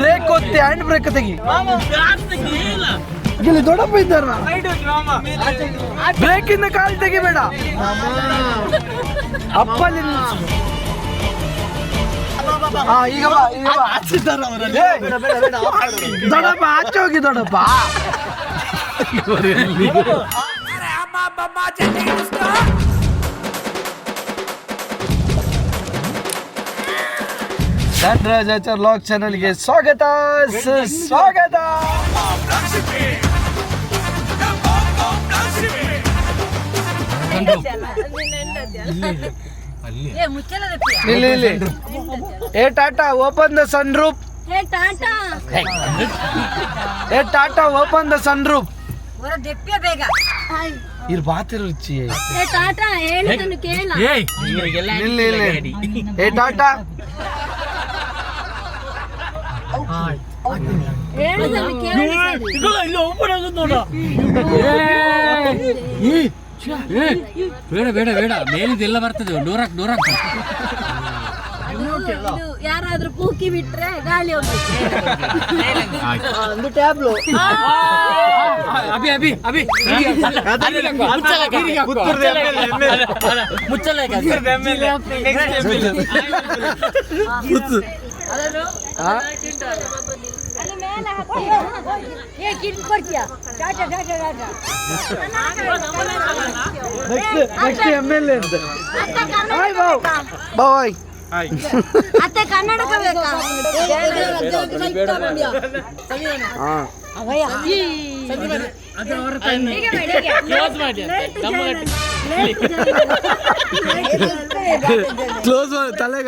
Break ಒತ್ತಿ hand break ತೆಗಿ ಇಲ್ಲಿ ದೊಡ್ಡಪ್ಪ ಇದ್ದಾರ ಬ್ರೇಕ್ ಇಂದ ಕಾಲು ತೆಗಿಬೇಡ ಅಪ್ಪಲ್ಲಿ ಈಗ ದೊಡ್ಡಪ್ಪ ಆಚೆ ಹೋಗಿ ದೊಡ್ಡಪ್ಪ ಧನರಾಜಾಚಾರ್ ಲಾಗ್ ಚಾನಲ್ಗೆ ಸ್ವಾಗತ ಸುಸ್ವಾಗತ. ಏ ಟಾಟಾ ಓಪನ್ ದ ಸನ್ ರೂಪ್. ಏ ಟಾಟಾ ಓಪನ್ ದ ಸನ್ ರೂಪ್. ಇರ್ ಬಾತಿರು ರುಚಿ. ಏ ಟಾಟಾ ಬೇಡ ಬೇಡ ಬೇಡ ಮೇಲಿದೆಲ್ಲ ಬರ್ತದೆ. ಡೋರಾಕ್ ಯಾರಾದ್ರೂ ಪೂಕಿ ಬಿಟ್ರೆ ಗಾಳಿ ಬಾಯ್ ಅತ್ತೆ ಕನ್ನಡಕ ಬೇಕಾ? ಕ್ಲೋಸ್ ತಲೆ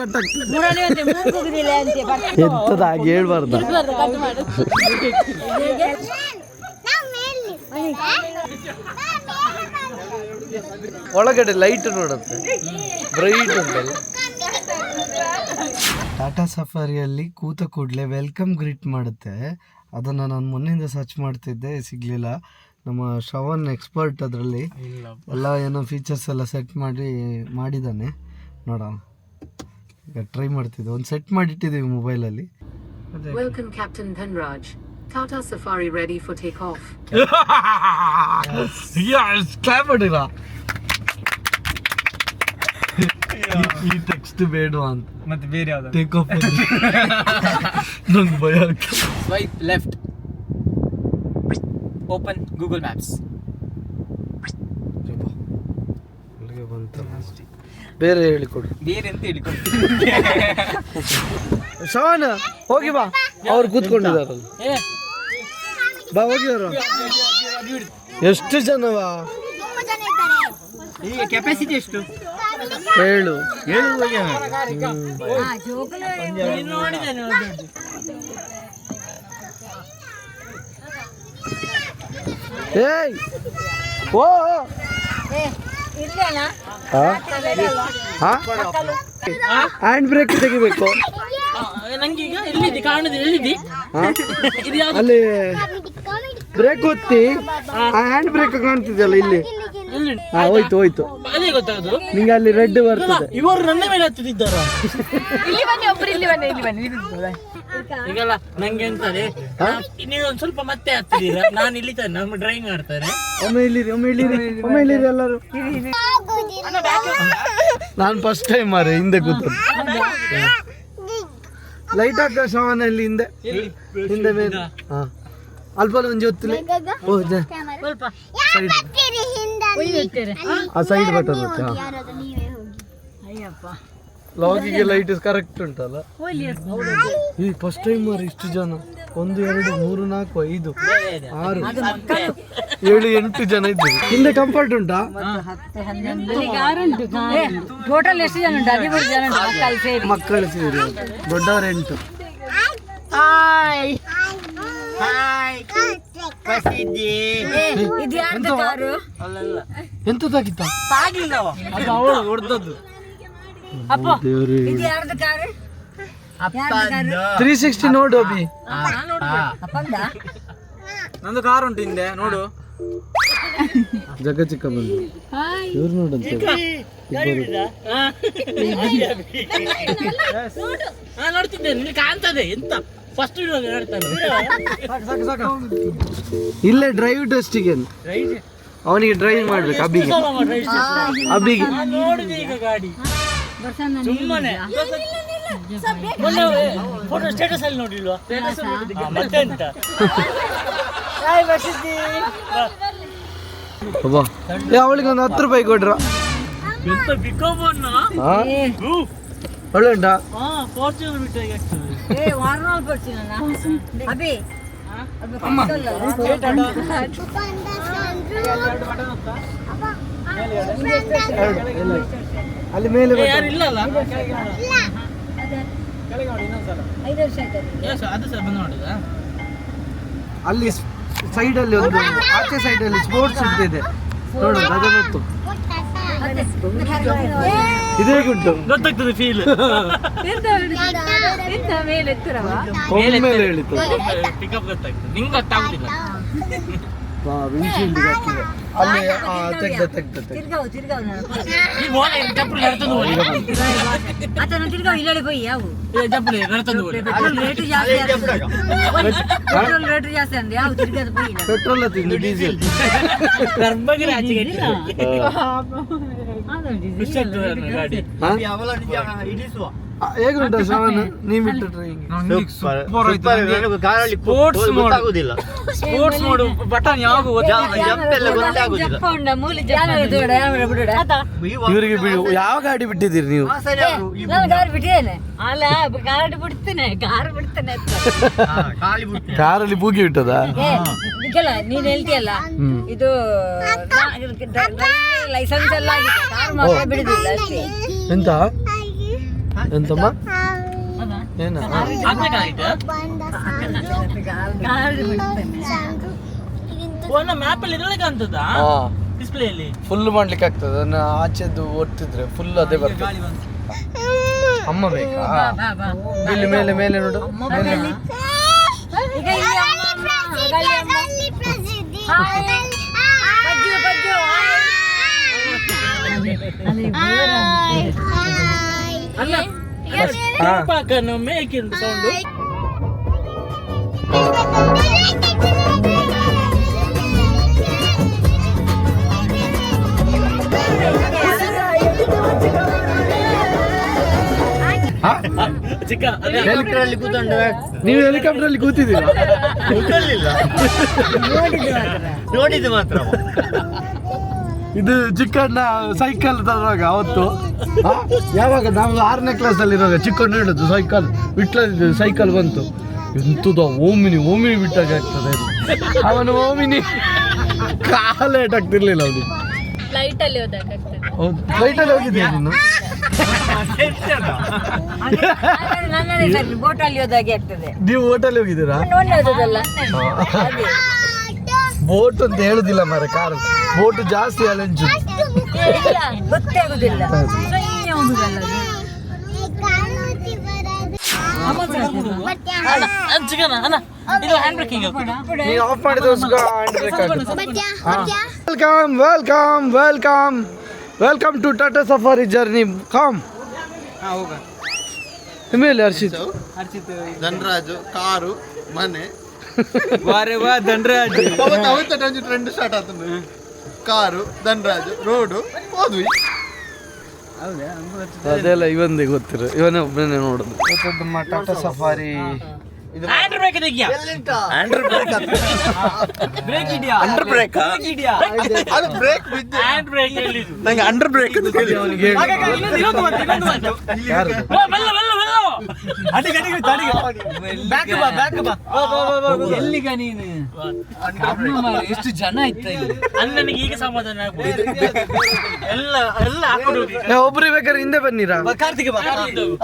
ಎಂತದಾಗಿ ಹೇಳ್ಬಾರ್ದ. ಒಳಗಡೆ ಲೈಟ್ ನೋಡುತ್ತೆ, ಬ್ರೈಟ್ ಉಂಟಲ್ಲ. ಟಾಟಾ ಸಫಾರಿಯಲ್ಲಿ ಕೂತ ಕೂಡಲೇ ವೆಲ್ಕಮ್ ಗ್ರೀಟ್ ಮಾಡುತ್ತೆ. ಅದನ್ನು ನಾನು ಮೊನ್ನೆಯಿಂದ ಸರ್ಚ್ ಮಾಡ್ತಿದ್ದೆ, ಸಿಗಲಿಲ್ಲ. ನಮ್ಮ ಶ್ರವಣ್ ಎಕ್ಸ್ಪರ್ಟ್ ಅದರಲ್ಲಿ ಎಲ್ಲ ಏನೋ ಫೀಚರ್ಸ್ ಎಲ್ಲ ಸೆಟ್ ಮಾಡಿದ್ದಾನೆ. ನೋಡೋಣ, ಈಗ ಟ್ರೈ ಮಾಡ್ತಿದ್ದೆ. ಒಂದು ಸೆಟ್ ಮಾಡಿಟ್ಟಿದ್ದೀವಿ ಮೊಬೈಲಲ್ಲಿ. Welcome Captain Dhanraj. Tata Safari ready for takeoff. Clap ಮಾಡಿರ. ಈ ಟೆಕ್ಸ್ಟ್ ಬೇಡವಾ ಅಂತ ಮತ್ತೆ ಬೇರೆ ಯಾವ್ದು ಟೇಕ್ ಆಫ್ ನಂಗೆ ಭಯ. Swipe left, open Google maps. ಬೇರೆ ಹೇಳಿಕೊಡು. ಬೇರೆ ಅಂತ ಹೇಳಿಕೊಡು. ಶ್ರವಣ ಹೋಗಿ ಬಾ, ಅವ್ರು ಕೂತ್ಕೊಂಡಿದಾರಲ್ಲ. ಬಾ ಹೋಗಿ ಅವರು. ಎಷ್ಟು ಜನವಾ? ಈಗ ಕೆಪಾಸಿಟಿ ಎಷ್ಟು? 7. ಏಯ್ ಓ ಹ್ಯಾಂಡ್ ಬ್ರೇಕ್ ತೆಗಿಬೇಕು. ಅಲ್ಲಿ ಬ್ರೇಕ್ ಒತ್ತಿ ಹ್ಯಾಂಡ್ ಬ್ರೇಕ್ ಕಾಣ್ತಿದೆಯಲ್ಲ ಇಲ್ಲಿ. ಹೋಯ್ತು ನಿಂಗೆ ಅಲ್ಲಿ ರೆಡ್ ಬರ್ತದೆ. ಇವರು ನನ್ನ ಮೇಲೆ ಹತ್ತಿದ್ದಾರೆ. ಈಗಲ್ಲ ನಂಗೆ ಅಂತಾರೆ, ನೀವು ಒಂದ್ ಸ್ವಲ್ಪ ಮತ್ತೆ ಹತ್ತಿದ್ದೀರಾ, ನಾನು ಇಲ್ಲಿ ನಮ್ಮ ಡ್ರೈವಿಂಗ್ ಮಾಡ್ತಾರೆ. ಒಮ್ಮೆ ಇಲ್ಲಿರಿ ಎಲ್ಲರೂ. ನಾನು ಫಸ್ಟ್ ಟೈಮ್ ಮಾರೆ ಹಿಂದೆ ಕೂತದ್ದು. ಲೈಟ್ ಹಾಕ ಶ್ರವಣ ಇಲ್ಲಿ ಹಿಂದೆ ಮೇಲೆ. ಹಾ ಅಲ್ಪ ಒಂಜಿ ಹೊತ್ತಿಲ್ಲ. ಸೈಡ್ ಬಟನ್ ಲಾಗಿಗೆ ಲೈಟ್ ಕರೆಕ್ಟ್ ಉಂಟಲ್ಲ. ಈ ಫಸ್ಟ್ ಟೈಮ್ ಮಾರಿ ಇಷ್ಟು ಜನ. 1 2 3 4 5 6 7 8 ಜನ ಇದ್ದೀವಿ. ಹಿಂದೆ ಕಂಫರ್ಟ್ ಉಂಟಾ? ಟೋಟಲ್ ಎಷ್ಟು ಜನ ಉಂಟು? 13 ಜನ ಮಕ್ಕಳು ಸೇರಿ ದೊಡ್ಡವರು 8. ಎಂತದಾಗಿತ್ತ? ಅದು ಅವಳು ಹೊಡೆದದ್ದು. 360 ನೋಡು ಅಭಿ. ನಂದು ಕಾರ್ ಉಂಟು ಹಿಂದೆ ನೋಡು. ಜಗ ಚಿಕ್ಕ ಬಂದು ಇವ್ರು ನೋಡಂತ ನೋಡ್ತಿದ್ದೇನೆ ನಿನಗೆ ಕಾಣ್ತದೆ ಎಂತ ಫಸ್ಟ್ ನೋಡ್ತಾನೆ ಇಲ್ಲೇ ಡ್ರೈವ್ ಟೆಸ್ಟಿಗೆ ಅವನಿಗೆ ಡ್ರೈವ್ ಮಾಡ್ಬೇಕು ಅಬಿಗೆ ನೋಡಿದೆ ಈಗ ಗಾಡಿ ಸುಮ್ಮನೆ ಫೋಟೋ ಸ್ಟೇಟಸ್ ಅಲ್ಲಿ ನೋಡಿಲ್ವಾ ಮತ್ತೆ ಎಂತ ಅವಳಿಗೆ ಒಂದು 10 ರೂಪಾಯಿ ಕೊಡ್ರ ಎಂತ ಬಿಕೋಬನ್ನ ಒಳ್ಳೆ ಉಂಟಾ ಫಾರ್ಚೂನರ್ ಬಿಟ್ಟು ಹೇಗೆ ಆಗ್ತದೆ ಅಲ್ಲಿ ಮೇಲೆ ಯಾರು ಇಲ್ಲಲ್ಲ ಅದು ಸಹ ಬಂದು ನೋಡುದಾ ಅಲ್ಲಿ ಸೈಡ್ ಅಲ್ಲಿ ಒಂದು ಆಚೆ ಸೈಡ್ ಅಲ್ಲಿ ಸ್ಪೋರ್ಟ್ಸ್ ಇರ್ತಿದೆ ನೋಡು ಅದನ್ನೊತ್ತು ಇದು ಹೇಗುಂಟು ಗೊತ್ತಾಗ್ತದೆ ಫೀಲ್ ಮೇಲೆ ಹೇಳಿತು ಪಿಕಪ್ ಗೊತ್ತಾಗ್ತದೆ ನಿಂಗೆ ಗೊತ್ತಾಗುದಿಲ್ಲ ವಿಂಡ್ಶೀಲ್ಡ್ ಹಾಕಿದೆ ಅಲ್ಲಿ ತೆಗ್ದ ಈಗ ಹೋಗಿ ಚಪ್ಪಲಿ ನಡ್ತಂದು ಹೋಗಿ ಚಪ್ಪಲಿ ನಡ್ತಂದು ಹೋಗಿ ಪೆಟ್ರೋಲ್ ತಿಂದು ಡೀಸೆಲ್ ಗರ್ಭಗಿರಿ ಆಚೆಗೆ ಗಾಡಿ ಹೇಗುಂಟ ಶ್ರವಣ ನೀ ಬಿಟ್ಟು ಡ್ರೈವಿಂಗ್ ಸ್ಪೋರ್ಟ್ಸ್ ಮೋಡ್ ಬಟನ್ ಯಾವಾಗ ಇವರಿಗೆ ಬಿಡು ಯಾವ ಗಾಡಿ ಬಿಟ್ಟಿದ್ದೀರಿ ನೀವು ಗಾಡಿ ಬಿಟ್ಟಿದ್ದೇನೆ ಅಲ್ಲ ಗಾಡಿ ಬಿಡ್ತೇನೆ ಕಾರ್ ಬಿಡ್ತೇನೆ ಕಾರಲ್ಲಿ ಬೂಗಿ ಬಿಟ್ಟದಾ ಇದಲ್ಲ ನೀನ್ ಹೇಳ್ತೀಯಲ್ಲ ಇದು ಲೈಸೆನ್ಸ್ ಎಲ್ಲ ಆಗಿದೆ ಕಾರ್ ಮಾತ್ರ ಬಿಡುದಿಲ್ಲ ಅಷ್ಟೇ ಎಂತ ಎಂತಮ್ಮ ಏನ ಮ್ಯಾಪ್ ಅಲ್ಲಿ ಇದ್ರೊಳಗೆ ಕಾಣ್ತದ ಡಿಸ್ಪ್ಲೇ ಅಲ್ಲಿ ಫುಲ್ ಮಾಡ್ಲಿಕ್ಕೆ ಆಗ್ತದೆ ಅದನ್ನ ಆಚೆದ್ದು ಒತ್ತಿದ್ರೆ ಫುಲ್ ಅದೇ ಬರ್ತದೆ ಅಮ್ಮ ಬೇಕಾ ಇಲ್ಲಿ ಮೇಲೆ ಮೇಲೆ ನೋಡು ಮೇಲೆ ಈಗ ಇಲ್ಲಿ ಅಮ್ಮ ಗಾಳಿ ಅಮ್ಮ. ಹಾಯ್. ಬಜ್ಜು, ಬಜ್ಜು, ಹಾಯ್. ಅಲ್ಲ ಪಾಕನ್ನು ಮೇಕಿಂದು ಸೌಂಡು ಚಿಕ್ಕ ನೀವು ಹೆಲಿಕಾಪ್ಟರ್ ಅಲ್ಲಿ ಕೂತಿದ್ದೀರಾ ನೋಡಿದ್ದು ಮಾತ್ರ ಇದು ಚಿಕ್ಕಣ್ಣ ಸೈಕಲ್ ತರುವಾಗ ಅವತ್ತು ಯಾವಾಗ ನಾವು 6ನೇ ಕ್ಲಾಸ್ ಅಲ್ಲಿ ಇರುವಾಗ ಚಿಕ್ಕಣ್ಣ ಹೇಳುದು ಸೈಕಲ್ ಬಿಟ್ಲದ್ದು ಸೈಕಲ್ ಬಂತು ಎಂತದ ಓಮಿನಿ ಓಮಿನಿ ಬಿಟ್ಟಾಗ ಆಗ್ತದೆ ಅದು. ಅವನು ಓಮಿನಿ ಕಾಲೇಟ್ ಆಗ್ತಿರ್ಲಿಲ್ಲ ಅವನು ಫ್ಲೈಟ್ ಅಲ್ಲಿ ಹೋದಾಗ್ತದೆ. ಹೌದು ಫ್ಲೈಟ್ ಅಲ್ಲಿ ಹೋಗಿದ್ಯಾ ನೀನು ನನ್ನದೇ ಸರ್ ಬೋಟ್ ಅಲ್ಲಿ ಹೋದಾಗೆ ಆಗ್ತದೆ. ನೀವು ಹೋಟೆಲ್ ಹೋಗಿದ್ದೀರಾ ನೋಡೋದಲ್ಲ ಬೋಟ್ ಅಂತ ಹೇಳುದಿಲ್ಲ ಮಾರೆ ಕಾರ್ ಬೋಟ್ ಜಾಸ್ತಿ ಅಲೆಂಜು ಗೊತ್ತೇ ಆಗುದಿಲ್ಲ ಇದು ಹ್ಯಾಂಡ್ ಬ್ರೇಕಿಂಗ್ ನೀವು ಆಫ್ ಮಾಡಿದೋಸ್ಕರ hand brake welcome welcome welcome welcome to Tata Safari journey come ಮೇಲೆ ಹರ್ಷಿತ್ ಧನರಾಜು ಕಾರು ಮನೆ ವಾರೆ ವಾ ಧನರಾಜ್ ಟ್ರೆಂಡ್ ಸ್ಟಾರ್ಟ್ ಆತಂದು ಕಾರು ಧನರಾಜು ರೋಡು ಹೋದ್ವಿ ಅದೆಲ್ಲ ಇವಂದೇ ಗೊತ್ತಿರ ಇವನೇ ಒಬ್ಬನೇ ನೋಡುದು ನಮ್ಮ ಟಾಟಾ ಸಫಾರಿ ಹ್ಯಾಂಡ್ ಬ್ರೇಕ್ ಇದೆಯಾ ಬ್ರೇಕ್ ಇದೆಯಾ ಅಂಡರ್ ಬ್ರೇಕ್ ಅದು ಬ್ರೇಕ್ ಬಿದ್ದು ಹ್ಯಾಂಡ್ ಬ್ರೇಕ್ ಎಲ್ಲಿ ನಂಗೆ ಅಂಡರ್ ಬ್ರೇಕ್ ಅಂತ ಹೇಳಿ ಅವನಿಗೆ ಯಾರು ಎಲ್ಲಿಗ ನೀನು ಎಷ್ಟು ಜನ ಇತ್ತ ಇಲ್ಲಿ ಅಣ್ಣನಿಗೆ ಈಗ ಸಮಾಧಾನ ಆಗ್ಬೋದು ಎಲ್ಲ ಎಲ್ಲ ಹಾಕೊಂಡು ಹೋಗಿ ಒಬ್ರು ಬೇಕಾದ್ರೆ ಹಿಂದೆ ಬನ್ನಿರಾ ಕಾರ್ತಿಕ್ ಬಾ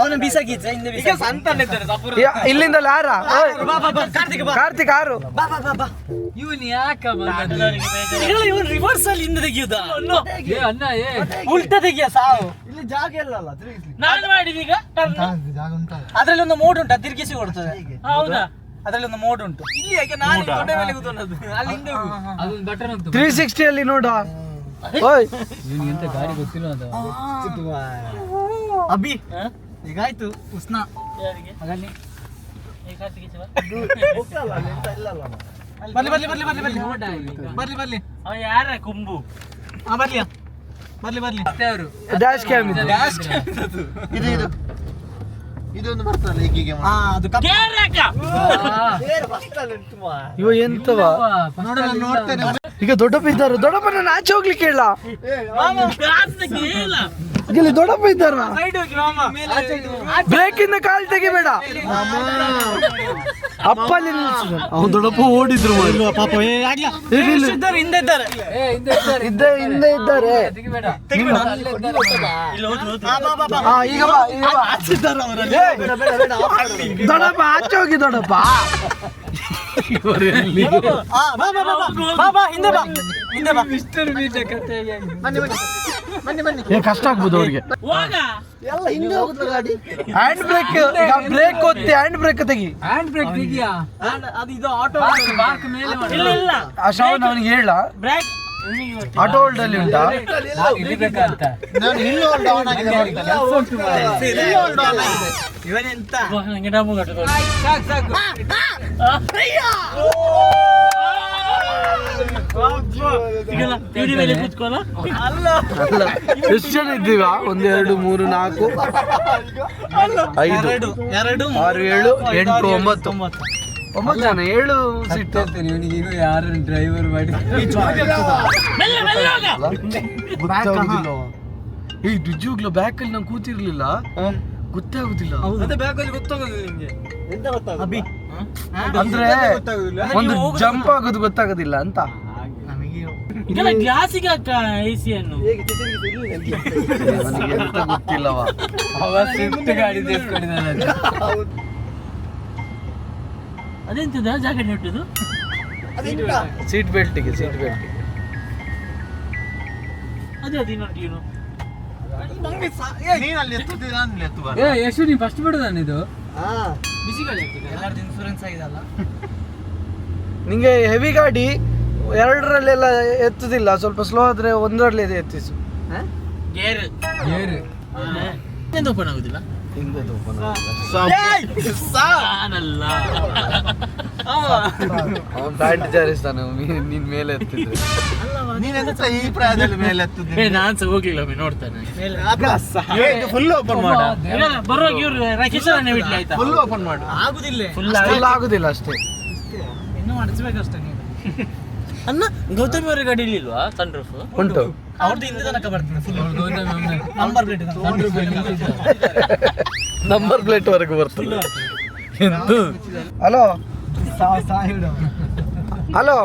ಅವನ ಬೀಸಾಕಿದ್ದ ಹಿಂದೆ ಈಗ ಸಂತಾನಿದ್ದಾರೆ ಇಲ್ಲಿಂದ ಯಾರ ಕಾರ್ತಿಕ್ ಬಾ ಕಾರ್ತಿಕ್ ಆರು ಬಾ ಬಾ ಬಾ ಬಾ ಇವನ್ ಯಾಕ ಇವನ್ ರಿವರ್ಸ್ ಅಲ್ಲಿ ಹಿಂದೆ ತೆಗಿಯುದ ಅಣ್ಣ ಉಲ್ಟಾ ತೆಗಿಯ ಸಾವು ಇಲ್ಲಿ ಜಾಗ ಇಲ್ಲಲ್ಲ ನಾನು ಮಾಡಿದೀಗ ಅದ್ರಲ್ಲಿ ಒಂದು ಮೋಡ್ ಉಂಟು ತಿರುಗಿಸಿ ಕೊಡ್ತದೆ ಹೌದಾ ಅದರಲ್ಲಿ ಒಂದು ಮೋಡ್ ಉಂಟು ಇಲ್ಲಿ ಯಾಕೆ ನಾನು ದೊಡ್ಡ ಮೇಲೆ ಕೂತ್ಕೊಂಡದ್ದು ಅಲ್ಲಿ ಹಿಂದೆ ಅದೊಂದು ಬಟನ್ ಉಂಟು 360 ಅಲ್ಲಿ ನೋಡ ಓಯ್ ಎಂತ ಗಾಡಿ ಗೊತ್ತಿಲ್ಲ ಅದು ಅಭಿ ಈಗಾಯ್ತು ಉಸ್ನಾ ಹಾಗಲ್ಲಿ ಬರ್ಲಿ ಅವ ಯಾರ ಕುಂಬು ಬರ್ಲಿ ಅವರು ಡ್ಯಾಶ್ ಕ್ಯಾಮ್ ಇದೆ ಇದು ಇದೊಂದು ಬರ್ತಲ್ಲ ಈಗೀಗೆ ಅದು ಇವ ಎಂತವ ನೋಡ್ತೇನೆ ಈಗ ದೊಡ್ಡಪ್ಪ ಇದ್ದಾರ ದೊಡ್ಡಪ್ಪ ನಾನು ಆಚೆ ಹೋಗ್ಲಿಕ್ಕೆ ಹೇಳ ಇಲ್ಲಿ ದೊಡ್ಡಪ್ಪ ಇದ್ದಾರ ಬ್ರೇಕ್ ಇಂದ ಕಾಲ್ ತೆಗಿಬೇಡ ಅಪ್ಪಲ್ಲಿ ಅವ್ನು ದೊಡ್ಡಪ್ಪ ಓಡಿದ್ರು ಪಾಪ ಹಿಂದೆ ಇದ್ದಾರೆ ಹಿಂದೆ ಇದ್ದಾರೆ ಹಾ, ಈಗ ಬಾ, ಈಗ ಬಾ. ದೊಡ್ಡಪ್ಪ ಆಚೆ ಹೋಗಿ ದೊಡ್ಡಪ್ಪ ಕಷ್ಟ ಆಗ್ಬೋದು ಅವ್ರಿಗೆ ಹ್ಯಾಂಡ್ ಬ್ರೇಕ್ ಈಗ ಬ್ರೇಕ್ ಒತ್ತಿ ಹ್ಯಾಂಡ್ ಬ್ರೇಕ್ ತೆಗಿ ಹ್ಯಾಂಡ್ ಬ್ರೇಕ್ ಇದೆಯಾ ಅದು ಇದು ಆಟೋ ಪಾರ್ಕ್ ಮೇಲೆ ಇಲ್ಲ ಆ ಶಾವ್ ಅವನಿಗೆ ಹೇಳ ಬ್ರೇಕ್ ಆಟೋ ಹೋಲ್ಡ್ ಅಲ್ಲಿ ಉಂಟಾ ಇಳಿಬೇಕಂತ ನಾನು ಇಲ್ಲಿ ಡೌನ್ ಆಗಿದೆ ಇವನೆಂತ ನಂಗೆ ಡಬ್ಬು ಕಟ್ಟೋದು ಸಾಕು ಈಗೆಲ್ಲ ಟಿವಿ ಮೇಲೆ ಕೂತ್ಕೊಳ್ಳ ಅಲ್ಲ ಎಷ್ಟು ಜನ ಇದ್ದೀವ 1 2 3 4 5 ಎರಡು 6 7 8 9 9 ಜನ 7 ಸೀಟ್ ಇವನಿಗೆ ಈಗ ಯಾರು ಡ್ರೈವರ್ ಮಾಡಿ ಗೊತ್ತಾಗುದಿಲ್ಲ ಈ ನಿಜವಾಗ್ಲೂ ಬ್ಯಾಕ್ ಅಲ್ಲಿ ನಾನು ಕೂತಿರ್ಲಿಲ್ಲ ಗೊತ್ತಾಗುದಿಲ್ಲ ಮತ್ತೆ ಬ್ಯಾಗಲ್ಲಿ ಗೊತ್ತಾಗೋದಿಲ್ಲ ನಿಮ್ಗೆ ಎಂತ ಗೊತ್ತಾಗೋದು ಅಭಿ ಅಂದ್ರೆ ಒಂದು ಜಂಪ್ ಆಗೋದು ಗೊತ್ತಾಗೋದಿಲ್ಲ ಅಂತ ಈಗೆಲ್ಲ ಗ್ಲಾಸಿಗೆ ಹಾಕ AC-ಯನ್ನು ನನಗೆ ಎಂತ ಗೊತ್ತಿಲ್ಲವ ಅವ ಸ್ವಿಫ್ಟ್ ಗಾಡಿ ತೆಗೆದುಕೊಂಡಿದ್ದಾನೆ ಅದೆಂತದ ಜಾಕೆಟ್ ನೆಟ್ಟದು ಸೀಟ್ ಬೆಲ್ಟಿಗೆ ಅದೇ ಅದು ಇನ್ನೊಂದು ಏನು ನೀನು ಅಲ್ಲಿ ಎತ್ತುತ್ತಿ ನಾನು ಇಲ್ಲಿ ಎತ್ತುವ ಯಶು ನೀ ಫಸ್ಟ್ ಬಿಡುದಾನ ಇದು ಬಿಸಿ ಗಾಡಿ ಎಲ್ಲರದ್ದು ಇನ್ಸೂರೆನ್ಸ್ ಆಗಿದಲ್ಲ ನಿಂಗೆ ಹೆವಿ ಗಾಡಿ 2ರಲ್ಲೆಲ್ಲ ಎತ್ತುದಿಲ್ಲ ಸ್ವಲ್ಪ ಸ್ಲೋ ಆದ್ರೆ 1ರಲ್ಲಿ ಎತ್ತಿಸು ಗೇರ್ ಎಂತ ಓಪನ್ ಆಗುದಿಲ್ಲ ನಾನಲ್ಲ ಅವನ್ ಪ್ಯಾಂಟ್ ಜಾರಿಸ್ತಾನೆ ನಿನ್ ಮೇಲೆ ಎತ್ತಿದ್ರೆ ನೀನೆಂತ ಈ ಪ್ರಾಯದಲ್ಲಿ ಮೇಲೆ ಎತ್ತುತ್ತಿ ನಾನ್ ಸಹ ಹೋಗ್ಲಿಲ್ಲ ಒಮ್ಮೆ ನೋಡ್ತಾನೆ ಫುಲ್ ಓಪನ್ ಮಾಡು ಬರುವಾಗ ಇವ್ರು ಕಿಶನ್ ಬಿಡ್ಲಿ ಆಯ್ತಾ ಫುಲ್ ಓಪನ್ ಮಾಡು ಆಗುದಿಲ್ಲ ಅಷ್ಟೆಲ್ಲ ಆಗುದಿಲ್ಲ ಅಷ್ಟೇ ಇನ್ನು ಮಾಡಿಸ್ಬೇಕಷ್ಟೇ ನೀವು ಅನ್ನ ಗೌತಮಿ ಅವರ ಗಾಡಿ ಇಲ್ವಾ ಸನ್ ರೂಫ್ ಉಂಟು ಅವ್ರದ್ದು ಹಿಂದೆ ತನಕ ಬರ್ತದೆ full number plate number plate ವರೆಗೂ ಬರ್ತದೆ ಹಲೋ ಹಲೋ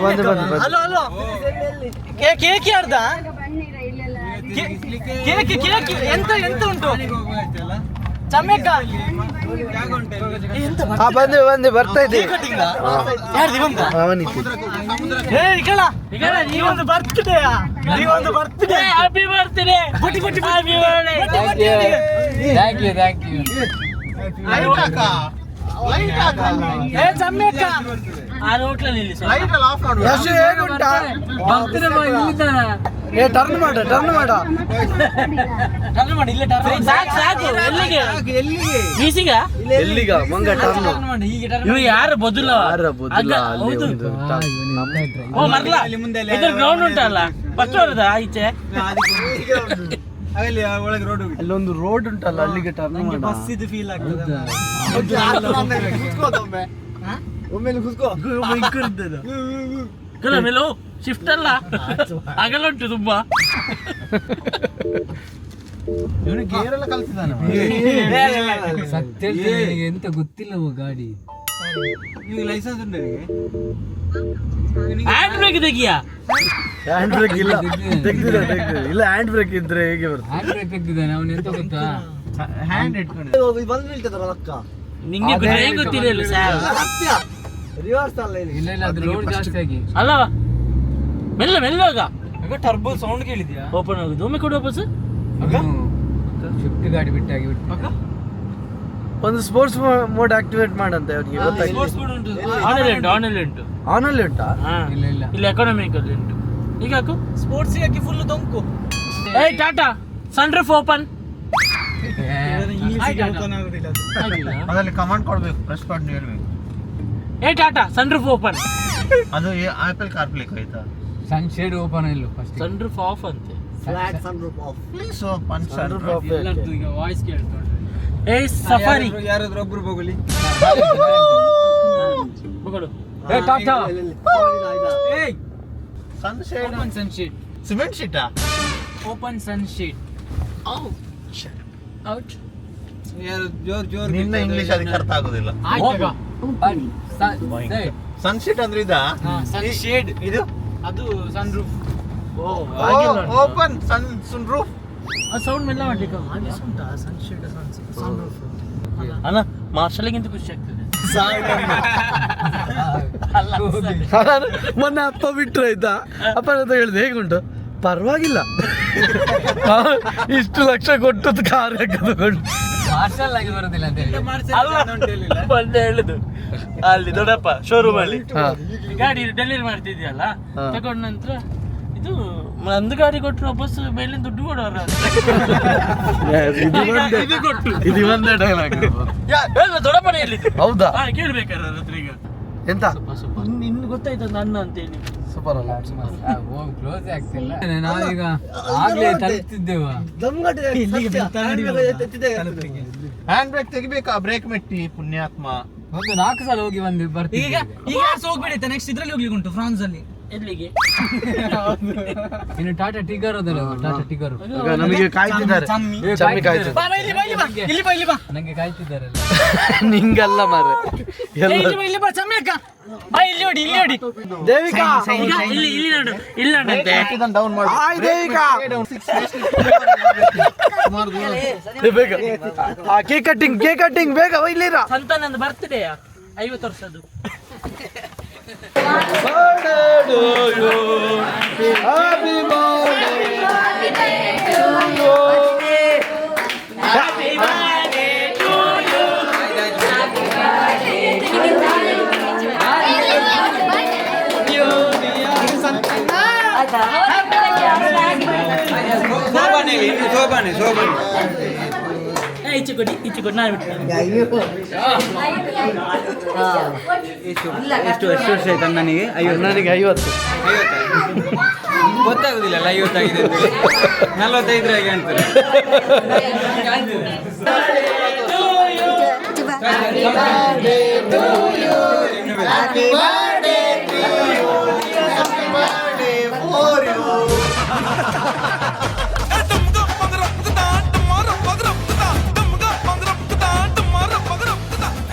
ಬಂದೆ ಹಲೋ ಹಲೋ ಕೇಕ್ ಯಾರ್ದ ಕೇಕ್ ಎಂತ ಉಂಟು ಚಮ್ಮೆಕ್ಕ ಬಂದೆ ಬರ್ತಾ ಇದ್ದೆ ಅವನಿಗೆ ನೀವೊಂದು birthday happy birthday happy birthday thank you ಏ ಚಮ್ಮೆಕ್ಕ ಆ ಹೋಟ್ಲಲ್ಲಿ ಇಲ್ಲಿ ಸ್ವಲ್ಪ. ಲೈಟ್ ಎಲ್ಲ ಆಫ್ ಮಾಡು ಯಶು ಹೇಗುಂಟಾ ಬರ್ತೀರ ಏ ಟರ್ನ್ ಮಾಡ ಟರ್ನ್ ಮಾಡಿ ಇಲ್ಲೇ ಟರ್ನ್ ಸಾಕು ಎಲ್ಲಿಗೆ ಬೀಸಿಗ ಎಲ್ಲಿಗ ಮಂಗ ಟರ್ನ್ ಮಾಡಿ ಹೀಗೆ ಟರ್ನ್ ಇವ್ ಯಾರು ಬದುಲ ಯಾರ ಬುದ್ಧಿಲ್ಲ ಅಲ್ಲಿ ಒಂದು ಓ ಮರ್ಲ ಇದ್ರ ಗ್ರೌಂಡ್ ಉಂಟಲ್ಲ ಬಸ್ ಬರೋದ ಈಚೆ ಅಲ್ಲಿ ಒಳಗೆ ರೋಡ್ ಅಲ್ಲೊಂದು ರೋಡ್ ಉಂಟಲ್ಲ ಅಲ್ಲಿಗೆ ಟರ್ನ್ ಮಾಡ ಬಸ್ ಇದು ಫೀಲ್ ಆಗ್ತದೆ ಮೇಲೋ ಶಿಫ್ಟ್ ಅಲ್ಲ ಆಗಲ್ಲ ಉಂಟು ತುಂಬಾ ಇವನು ಗೇರ್ ಎಲ್ಲ ಕಲ್ತಿದ್ದಾನೆ ಸತ್ಯ ಎಂತ ಗೊತ್ತಿಲ್ಲ ಗಾಡಿ ನಿಮಗೆ ಲೈಸೆನ್ಸ್ ಉಂಟು ಹ್ಯಾಂಡ್ ಬ್ರೇಕ್ ತೆಗಿಯಾ ಹ್ಯಾಂಡ್ ಬ್ರೇಕ್ ಇಲ್ಲ ತೆಗ್ದಿಲ್ಲ ಇಲ್ಲ ಹ್ಯಾಂಡ್ ಬ್ರೇಕ್ ಇದ್ರೆ ಹೇಗೆ ಬರ್ತದೆ ಹ್ಯಾಂಡ್ ಬ್ರೇಕ್ ತೆಗ್ದಿದ್ದಾನೆ ಅವನು ಎಂತ ಗೊತ್ತಾ ಹ್ಯಾಂಡ್ ಇಟ್ಕೊಂಡು ನಿಂಗೆ ಡ್ರೈವಿಂಗ್ ಗೊತ್ತಿರಲಿಲ್ಲ ಸರ್ ಇಲ್ಲ ಅದು ರೋಡ್ ಜಾಸ್ತಿ ಆಗಿ ಅಲ್ಲವಾ ಮೆಲ್ಲ ಮೆಲ್ಲವಾಗ ಈಗ ಟರ್ಬೋ ಸೌಂಡ್ ಕೇಳಿದ್ಯಾ ಓಪನ್ ಆಗುದು ಒಮ್ಮೆ ಕೊಡು ವಾಪಸ್ ಶಿಫ್ಟ್ ಗಾಡಿ ಬಿಟ್ಟಾಗಿ ಬಿಟ್ಟು ಒಂದು ಸ್ಪೋರ್ಟ್ಸ್ ಮೋಡ್ ಆಕ್ಟಿವೇಟ್ ಮಾಡಂತೆ ಅವ್ರಿಗೆ ಸ್ಪೋರ್ಟ್ಸ್ ಕೂಡ ಉಂಟು. ಆನಲ್ಲಿ ಉಂಟು ಆನಲ್ಲಿ ಉಂಟಾ? ಹಾ. ಇಲ್ಲ ಇಲ್ಲ ಇಲ್ಲಿ ಎಕಾನಮಿಕಲ್ಲಿ ಉಂಟು. ಈಗ ಹಾಕು. ಸ್ಪೋರ್ಟ್ಸ್ ಹಾಕಿ ಫುಲ್ ದೊಂಕು. ಏಯ್ ಟಾಟಾ ಸನ್ ರೂಫ್ ಓಪನ್. ಅದ್ರಲ್ಲಿ ಕಮಾಂಡ್ ಕೊಡ್ಬೇಕು, ಪ್ರೆಸ್ ಮಾಡಿ ಹೇಳ್ಬೇಕು. ಏಯ್ ಟಾಟಾ ಸನ್ ರೂಫ್ ಓಪನ್. ಅದು ಆಪಲ್ ಕಾರ್ಪ್ಲೇ ಆಯ್ತಾ? ಸನ್ಶೇಡ್ ಓಪನ್ ಇಲ್ಲ ಫಸ್ಟ್. ಸನ್ ರೂಫ್ ಆಫ್ ಅಂತೆ. ಪ್ಲೀಸ್ ಓಪನ್ ಎಲ್ಲರದ್ದು ಈಗ ವಾಯ್ಸ್ ಕೇಳ್ಕೊಂಡು. ಏಯ್ ಸಫಾರಿ ಯಾರಾದ್ರೂ ಒಬ್ರು ಹೋಗಲಿ. ಮಗಳು. ಏ ಟಾಟಾ. ಏಯ್ ಸನ್ಶೇಡ್ ಓಪನ್ ಸನ್ಶೇಡ್. ಸಿಮೆಂಟ್ ಶೀಟಾ? ಓಪನ್ ಸನ್ಶೇಡ್. ಔಟ್. ಯಾರು ಜೋರ್ ನಿನ್ನ ಇಂಗ್ಲಿಷ್ ಅದಕ್ಕೆ ಅರ್ಥ ಆಗೋದಿಲ್ಲ. ಸನ್ಶೀಟ್ ಅಂದ್ರೆ ಇದಾ? ಸನ್ಶೇಡ್. ಇದು ಅದು sunroof. Open sunroof. ಆ ಸೌಂಡ್ ಮೆಲ್ಲ ಮಾಡ್ಲಿಕ್ಕೆ ಹಾಗೆ ಉಂಟಾ ಸನ್ಶೇಡ್ ಸನ್ ರೂಫ್ ಅಲ್ಲ ಮಾರ್ಷಲ್ಗಿಂತ ಖುಷಿ ಆಗ್ತದೆ. ಮೊನ್ನೆ ಅಪ್ಪ ಬಿಟ್ರು ಆಯ್ತಾ, ಅಪ್ಪನ ಹತ್ರ ಹೇಳಿದೆ ಹೇಗುಂಟು, ಪರವಾಗಿಲ್ಲ ಇಷ್ಟು ಲಕ್ಷ ಕೊಟ್ಟು ಕಾರ್ ತಗೊಂಡು ಮಾರ್ಷಲ್ ಆಗಿ ಬರೋದಿಲ್ಲ ಅಂತ ಹೇಳಿ. ಬಂದೆ ಹೇಳುದು ಅಲ್ಲಿ ದೊಡ್ಡಪ್ಪ ಶೋರೂಮ್ ಅಲ್ಲಿ ಹಾ. ಗಾಡಿ ಡೆಲಿವರಿ ಮಾಡ್ತಿದ್ಯಲ್ಲ, ಹಾ. ತಗೊಂಡ ನಂತರ ಇದು ಒಂದು ಗಾಡಿ ಕೊಟ್ಟರು ವಾಪಸ್ ಮೇಲಿಂದ ದುಡ್ಡು ಕೊಡೋರು. ಇದು ಒಂದೇ ಡೈಲಾಗ್. ದೊಡ್ಡಪ್ಪನೇ ಎಲ್ಲಿದ್ದು ಹೌದಾ? ಕೇಳ್ಬೇಕಾರ ಹತ್ರ ಈಗ ಎಂತ ಇನ್ನು ಗೊತ್ತಾಯ್ತು ನನ್ನ ಅಂತೇಳಿ. ಸೂಪರ್ ಅಲ್ಲ? ಕ್ಲೋಸ್ ಆಗ್ತಿಲ್ಲ. ನಾವೀಗ ಆಗ್ಲೇ ತಲುಪ್ತಿದ್ದೇವ. ಹ್ಯಾಂಡ್ ಬ್ರೇಕ್ ತೆಗಿಬೇಕಾ? ಬ್ರೇಕ್ ಮೆಟ್ಟಿ ಪುಣ್ಯಾತ್ಮ. ಒಂದು 4 ಸಲ ಹೋಗಿ ಬಂದು ಬರ್ತೀವಿ. ಈಗ ಹೋಗ್ಬೇಡಿ ನೆಕ್ಸ್ಟ್ ಇದ್ರಲ್ಲಿ ಹೋಗ್ಲಿಕ್ಕೆ ಉಂಟು ಫ್ರಾನ್ಸ್ ಅಲ್ಲಿ. ಎಲ್ಲಿಗೆ? ಇನ್ನು ಟಾಟಾ ಟಿಗರ್ ಅದಲ್ಲ, ಟಾಟಾ ಟಿಗರ್. ಈಗ ನಮಗೆ ಕಾಯ್ತಿದ್ದಾರೆ, ಚಮ್ಮಿ ಕಾಯ್ತಿದ್ದಾರೆ. ನಂಗೆ ಕಾಯ್ತಿದ್ದಾರಲ್ಲ. ನಿಂಗಲ್ಲ ಮಾರೆ ಎಲ್ಲ. ದೇವಿಕಾ ಇಲ್ಲಿ ನೋಡು ಅಂತೆ. ಡೌನ್ ಮಾಡಿ. ಹಾಯ್ ದೇವಿಕಾ. ಸುಮಾರು ದೂರ. ಏ, ಬೇಗ ಕೇಕ್ ಕಟ್ಟಿಂಗ್ ಬೇಗ ಇಲ್ಲಿರ. ಸಂತಾನಂದ ಬರ್ತ್ಡೇಯಾ 50 ವರ್ಷದ್ದು. ಈಚೆ ಕೊಡಿ ನಾನು ಬಿಟ್ಟು. ಎಷ್ಟು ವರ್ಷ ಆಯ್ತು ನನಗೆ? ನನಗೆ 50. ಗೊತ್ತಾಗುದಿಲ್ಲ 50 ಆಗಿದೆ 45 ಆಗಿ ಅಂತಾರೆ. Happy birthday to you. Happy birthday.